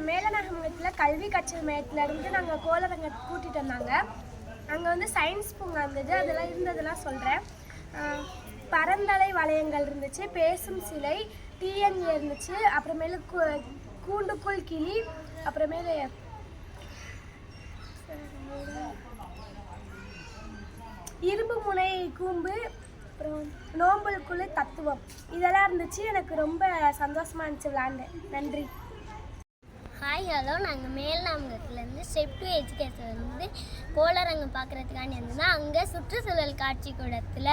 மேலநாகமங்கலத்தில் கல்வி கற்றல் மையத்திலேருந்து நாங்கள் கோளரங்கத்துக்கு கூட்டிகிட்டு வந்தாங்க. அங்கே வந்து சயின்ஸ் பூங்கா இருந்தது, அதெல்லாம் இருந்ததெல்லாம் சொல்கிறேன். பரந்தலை வளையங்கள் இருந்துச்சு, பேசும் சிலை, டிஎன்ஏ இருந்துச்சு, அப்புறமேலு கூண்டுக்குள் கிளி, அப்புறமேலு இரும்பு முனை கூம்பு, அப்புறம் நோம்பலுக்குள்ள தத்துவம், இதெல்லாம் இருந்துச்சு. எனக்கு ரொம்ப சந்தோஷமாக இருந்துச்சு விளையாண்டேன். நன்றி. ஹாய் ஹலோ, நாங்கள் மேல்நாமங்கலத்துலேருந்து ஸ்டெப் 2 எஜுகேஷன் வந்து கோளரங்கம் பார்க்குறதுக்காண்டி இருந்தோம்னா, அங்கே சுற்றுச்சூழல் காட்சி கூடத்தில்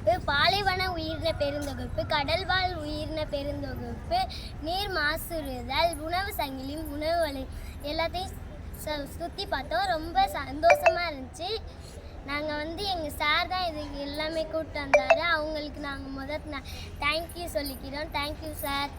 ஒரு பாலைவன உயிரின பெருந்தொகுப்பு, கடல்வாழ் உயிரின பெருந்தொகுப்பு, நீர் மாசுறுதல், உணவு சங்கிலி, உணவு வலை எல்லாத்தையும் சுற்றி பார்த்தோம். ரொம்ப சந்தோஷமாக இருந்துச்சு. நாங்கள் வந்து எங்கள் சார் தான் இதுக்கு எல்லாமே கூப்பிட்டு வந்தார். அவங்களுக்கு நாங்கள் தேங்க்யூ சொல்லிக்கிறோம். Thank you sir.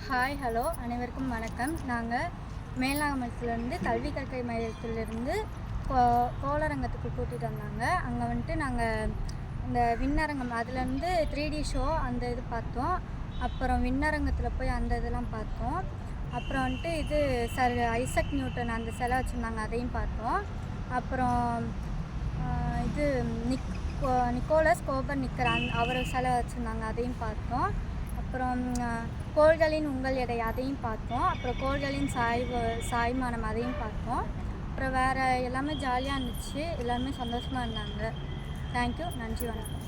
ஹாய் ஹலோ, அனைவருக்கும் வணக்கம். நாங்கள் மேல்நாகமங்கலத்துலேருந்து கல்வி கற்கை மையத்திலேருந்து கோளரங்கத்துக்கு கூட்டிகிட்டு வந்தாங்க. அங்கே வந்துட்டு நாங்கள் இந்த விண்ணரங்கம் அதுலேருந்து 3D ஷோ அந்த இது பார்த்தோம். அப்புறம் விண்ணரங்கத்தில் போய் அந்த இதெல்லாம் பார்த்தோம். அப்புறம் வந்துட்டு இது சர் ஐசக் நியூட்டன் அந்த சிலை வச்சுருந்தாங்க, அதையும் பார்த்தோம். அப்புறம் இது நிக்கோலஸ் கோபர்னிக்கர் அவர் சிலை வச்சுருந்தாங்க, அதையும் பார்த்தோம். அப்புறம் கோள்களின் உங்கள் எடை அதையும் பார்த்தோம். அப்புறம் கோள்களின் சாய்மானம் அதையும் பார்த்தோம். அப்புறம் வேறு எல்லாமே ஜாலியாக இருந்துச்சு, எல்லாருமே சந்தோஷமாக இருந்தாங்க. தேங்க்யூ, நன்றி, வணக்கம்.